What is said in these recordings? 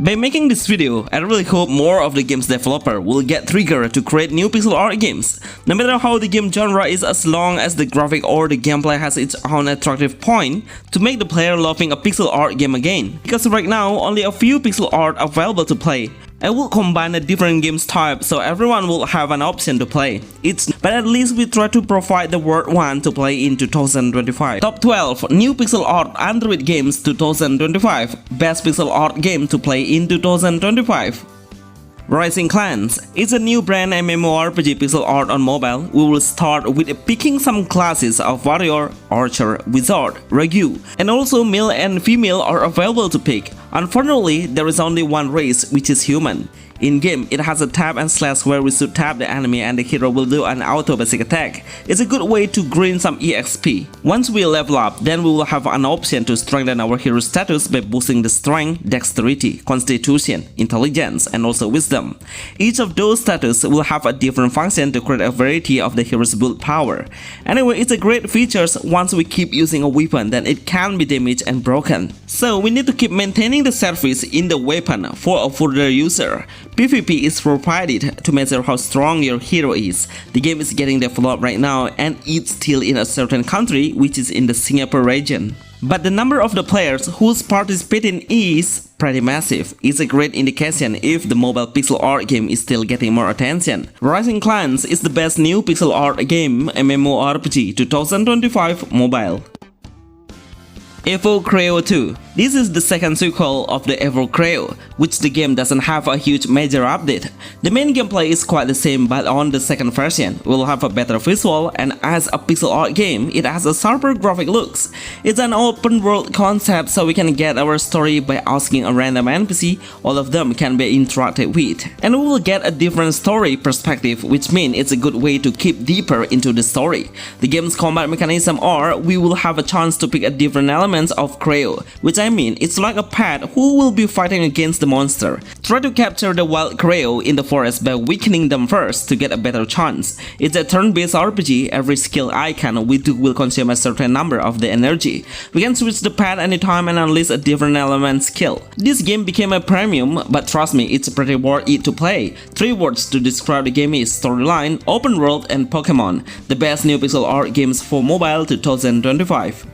By making this video, I really hope more of the game's developer will get triggered to create new pixel art games. No matter how the game genre is, as long as the graphic or the gameplay has its own attractive point to make the player loving a pixel art game again. Because right now, only a few pixel art available to play. I will combine a different games type so everyone will have an option to play. But at least we try to provide the worst one to play in 2025. Top 12 New Pixel Art Android Games 2025. Best Pixel Art Game to play in 2025. Rising Clans is a new brand MMORPG pixel art on mobile. We will start with picking some classes of warrior, archer, wizard, rogue, and also male and female are available to pick. Unfortunately, there is only one race, which is human. In-game, it has a tap and slash where we should tap the enemy and the hero will do an auto basic attack. It's a good way to gain some EXP. Once we level up, then we will have an option to strengthen our hero status by boosting the strength, dexterity, constitution, intelligence, and also wisdom. Each of those status will have a different function to create a variety of the hero's build power. Anyway, it's a great feature. Once we keep using a weapon, then it can be damaged and broken. So we need to keep maintaining the service in the weapon for a further user. PvP is provided to measure how strong your hero is. The game is getting developed right now and it's still in a certain country, which is in the Singapore region. But the number of the players who's participating is pretty massive. It's a great indication if the mobile pixel art game is still getting more attention. Rising Clans is the best new pixel art game MMORPG 2025 mobile. Evo Creo 2. This is the second sequel of the Evo Creo, which the game doesn't have a huge major update. The main gameplay is quite the same, but on the second version, we'll have a better visual, and as a pixel art game, it has a sharper graphic looks. It's an open world concept, so we can get our story by asking a random NPC. All of them can be interacted with, and we will get a different story perspective, which means it's a good way to keep deeper into the story. The game's combat mechanism are, we will have a chance to pick a different elements of Creo, which I mean, it's like a pet who will be fighting against the monster. Try to capture the wild Creo in the forest by weakening them first to get a better chance. It's a turn-based RPG. Every skill icon we do will consume a certain number of the energy. We can switch the pet anytime and unleash a different element skill. This game became a premium, but trust me, it's pretty worth it to play. 3 words to describe the game is storyline, open world, and Pokemon. The best new pixel art games for mobile 2025.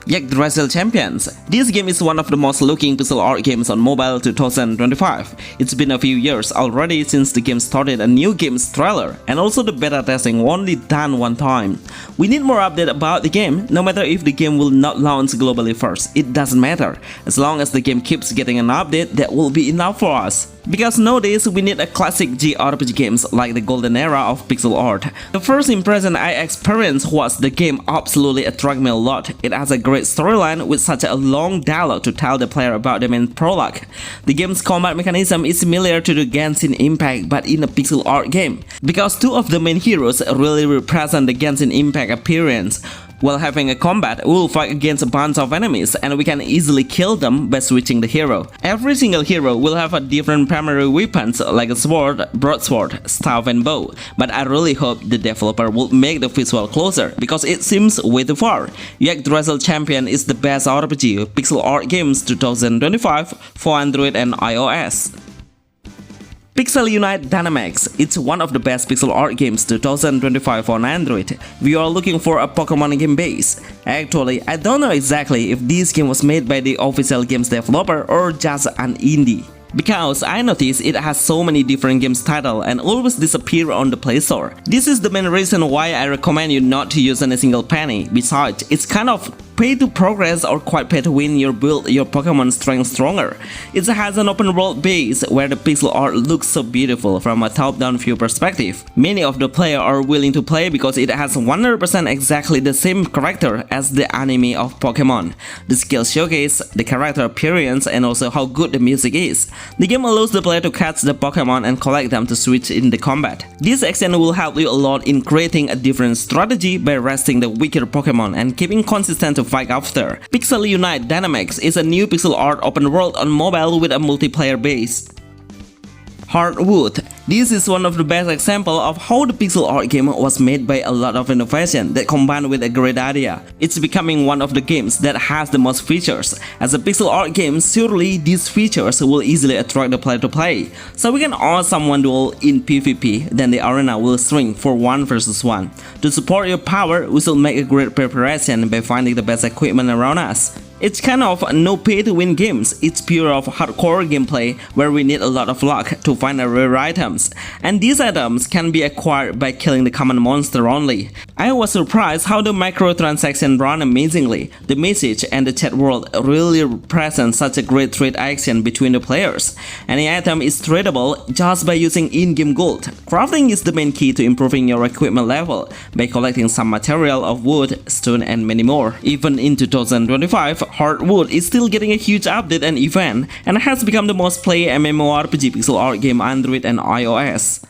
Yggdrasil Champions. This game is one of the most looking pixel art games on mobile 2025. It's been a few years already since the game started a new game's trailer, and also the beta testing only done one time. We need more update about the game. No matter if the game will not launch globally first, it doesn't matter. As long as the game keeps getting an update, that will be enough for us. Because nowadays we need a classic JRPG games like the golden era of pixel art. The first impression I experienced was the game absolutely attracted me a lot. It has a great storyline with such a long dialogue to tell the player about the main prologue. The game's combat mechanism is similar to the Genshin Impact but in a pixel art game, because 2 of the main heroes really represent the Genshin Impact appearance. While having a combat, we will fight against a bunch of enemies and we can easily kill them by switching the hero. Every single hero will have a different primary weapons like a sword, broadsword, staff, and bow, but I really hope the developer will make the visual closer because it seems way too far. Yggdrasil Champion is the best RPG pixel art games 2025 for Android and iOS. Pixel Unite Dynamics. It's one of the best pixel art games 2025 on Android. We are looking for a Pokemon game base. Actually, I don't know exactly if this game was made by the official games developer or just an indie, because I noticed it has so many different games title and always disappear on the Play Store. This is the main reason why I recommend you not to use any single penny. Besides, it's kind of pay to progress or quite pay to win your build your Pokemon strength stronger. It has an open world base where the pixel art looks so beautiful from a top-down view perspective. Many of the players are willing to play because it has 100% exactly the same character as the anime of Pokemon. The skill showcase, the character appearance, and also how good the music is. The game allows the player to catch the Pokemon and collect them to switch in the combat. This action will help you a lot in creating a different strategy by resting the weaker Pokemon and keeping consistent to fight after. Pixel Unite Dynamics is a new pixel art open world on mobile with a multiplayer base. Hardwood. This is one of the best examples of how the pixel art game was made by a lot of innovation that combined with a great idea. It's becoming one of the games that has the most features. As a pixel art game, surely these features will easily attract the player to play. So we can awesome one duel in PvP, then the arena will shrink for 1 versus 1. To support your power, we should make a great preparation by finding the best equipment around us. It's kind of no pay to win games, it's pure of hardcore gameplay where we need a lot of luck to find rare items, and these items can be acquired by killing the common monster only. I was surprised how the microtransaction run amazingly. The message and the chat world really present such a great trade action between the players. Any item is tradable just by using in-game gold. Crafting is the main key to improving your equipment level by collecting some material of wood, stone and many more. Even in 2025, Hardwood is still getting a huge update and event, and has become the most played MMORPG pixel art game on Android and iOS.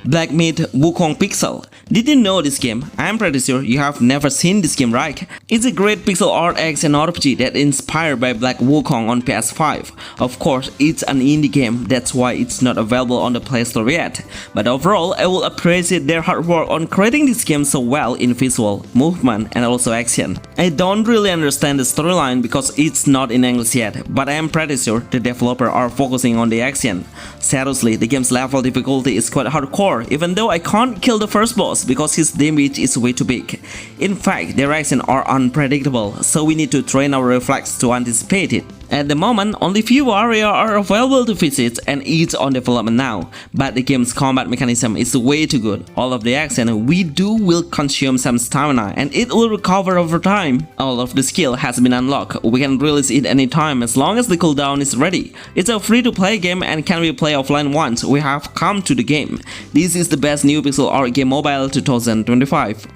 Black Myth Wukong Pixel. Did you know this game? I'm pretty sure you have never seen this game, right? It's a great pixel art action RPG that inspired by Black Wukong on PS5. Of course, it's an indie game, that's why it's not available on the Play Store yet. But overall, I will appreciate their hard work on creating this game so well in visual, movement, and also action. I don't really understand the storyline because it's not in English yet, but I am pretty sure the developers are focusing on the action. Seriously, the game's level difficulty is quite hardcore, even though I can't kill the first boss because his damage is way too big. In fact, their actions are unpredictable, so we need to train our reflex to anticipate it. At the moment, only few areas are available to visit and it's on development now, but the game's combat mechanism is way too good. All of the action we do will consume some stamina and it will recover over time. All of the skill has been unlocked, we can release it anytime as long as the cooldown is ready. It's a free-to-play game and can be played offline once we have come to the game. This is the best new pixel art game mobile 2025.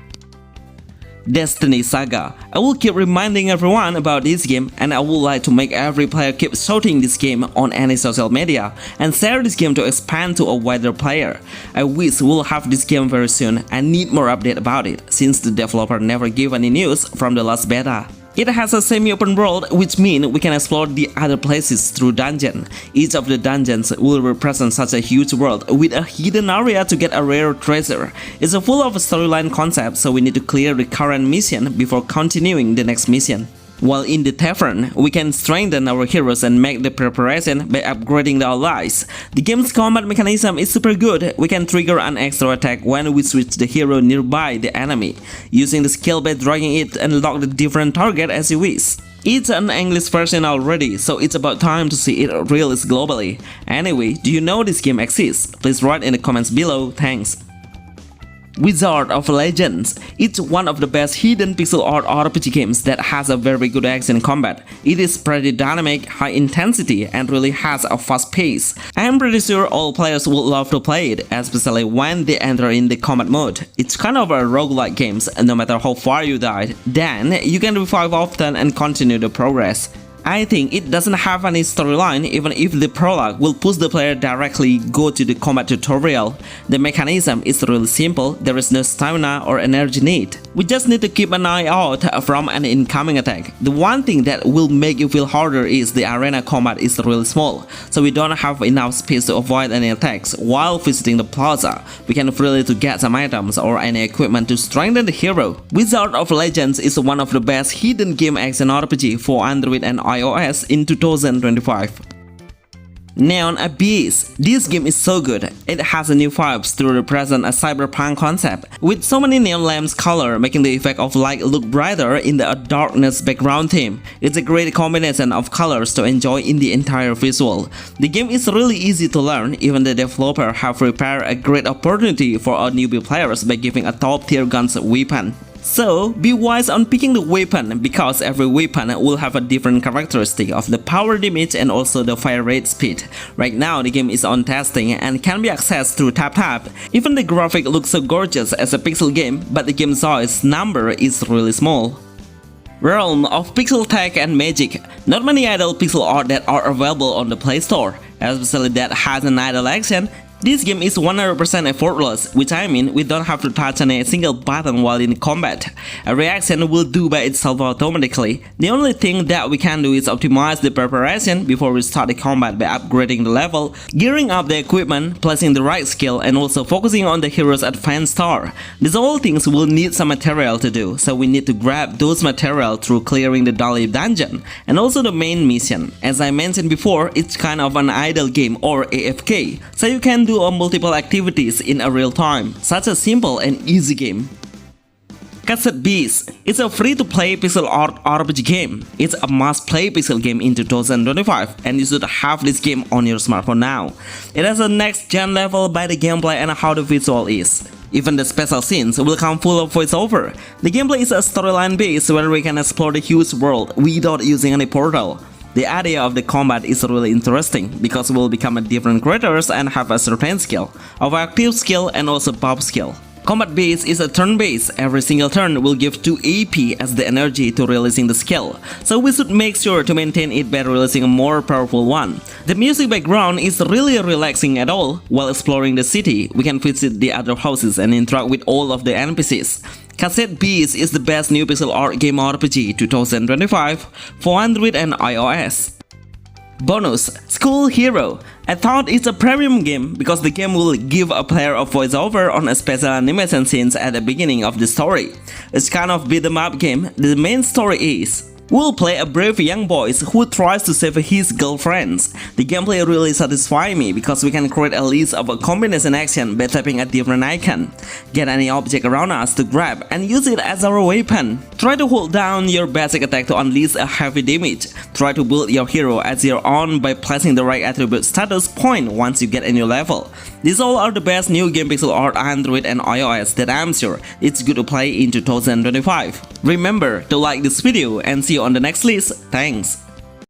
Destiny Saga. I will keep reminding everyone about this game and I would like to make every player keep shouting this game on any social media and share this game to expand to a wider player. I wish we'll have this game very soon and need more update about it since the developer never gave any news from the last beta. It has a semi-open world, which means we can explore the other places through dungeons. Each of the dungeons will represent such a huge world with a hidden area to get a rare treasure. It's full of a storyline concept, so we need to clear the current mission before continuing the next mission. While in the tavern, we can strengthen our heroes and make the preparation by upgrading the allies. The game's combat mechanism is super good. We can trigger an extra attack when we switch the hero nearby the enemy, using the skill by dragging it and lock the different target as you wish. It's an English version already, so it's about time to see it released globally. Anyway, do you know this game exists? Please write in the comments below, thanks. Wizard of Legends. It's one of the best hidden pixel art RPG games that has a very good action combat. It is pretty dynamic, high intensity, and really has a fast pace. I am pretty sure all players would love to play it, especially when they enter in the combat mode. It's kind of a roguelike game, no matter how far you died, then you can revive often and continue the progress. I think it doesn't have any storyline even if the prologue will push the player directly go to the combat tutorial. The mechanism is really simple, there is no stamina or energy need. We just need to keep an eye out from an incoming attack. The one thing that will make you feel harder is the arena combat is really small, so we don't have enough space to avoid any attacks while visiting the plaza. We can freely to get some items or any equipment to strengthen the hero. Wizard of Legends is one of the best hidden game action RPG for Android and iOS in 2025. Neon Abyss. This game is so good. It has a new vibes to represent a cyberpunk concept, with so many neon lamps color making the effect of light look brighter in the darkness background theme. It's a great combination of colors to enjoy in the entire visual. The game is really easy to learn, even the developer have prepared a great opportunity for our newbie players by giving a top tier guns weapon. So, be wise on picking the weapon because every weapon will have a different characteristic of the power damage and also the fire rate speed. Right now, the game is on testing and can be accessed through TapTap. Even the graphic looks so gorgeous as a pixel game, but the game size number is really small. Realm of Pixel Tech and Magic. Not many idle pixel art that are available on the Play Store, especially that has an idle action. This game is 100% effortless, which I mean we don't have to touch on a single button while in combat. A reaction will do by itself automatically. The only thing that we can do is optimize the preparation before we start the combat by upgrading the level, gearing up the equipment, placing the right skill, and also focusing on the hero's advanced star. These all things will need some material to do, so we need to grab those material through clearing the daily dungeon and also the main mission. As I mentioned before, it's kind of an idle game or AFK, so you can do multiple activities in a real time. Such a simple and easy game. Cassette Beast. It's a free-to-play pixel art RPG game. It's a must-play pixel game in 2025, and you should have this game on your smartphone now. It has a next-gen level by the gameplay and how the visual is. Even the special scenes will come full of voiceover. The gameplay is a storyline based where we can explore the huge world without using any portal. The idea of the combat is really interesting because we will become different creatures and have a certain skill, of active skill and also buff skill. Combat base is a turn base. Every single turn will give 2 AP as the energy to releasing the skill, so we should make sure to maintain it by releasing a more powerful one. The music background is really relaxing at all. While exploring the city, we can visit the other houses and interact with all of the NPCs. Cassette Beast is the best new pixel art game RPG 2025 for Android and iOS. Bonus School Hero. I thought it's a premium game because the game will give a player a voiceover on a special animation scenes at the beginning of the story. It's kind of beat 'em up game. The main story is we'll play a brave young boy who tries to save his girlfriends. The gameplay really satisfies me because we can create a list of a combination action by tapping a different icon. Get any object around us to grab and use it as our weapon. Try to hold down your basic attack to unleash a heavy damage. Try to build your hero as your own by placing the right attribute status point once you get a new level. These all are the best new game pixel art Android and iOS that I'm sure it's good to play in 2025. Remember to like this video and see you on the next list. Thanks.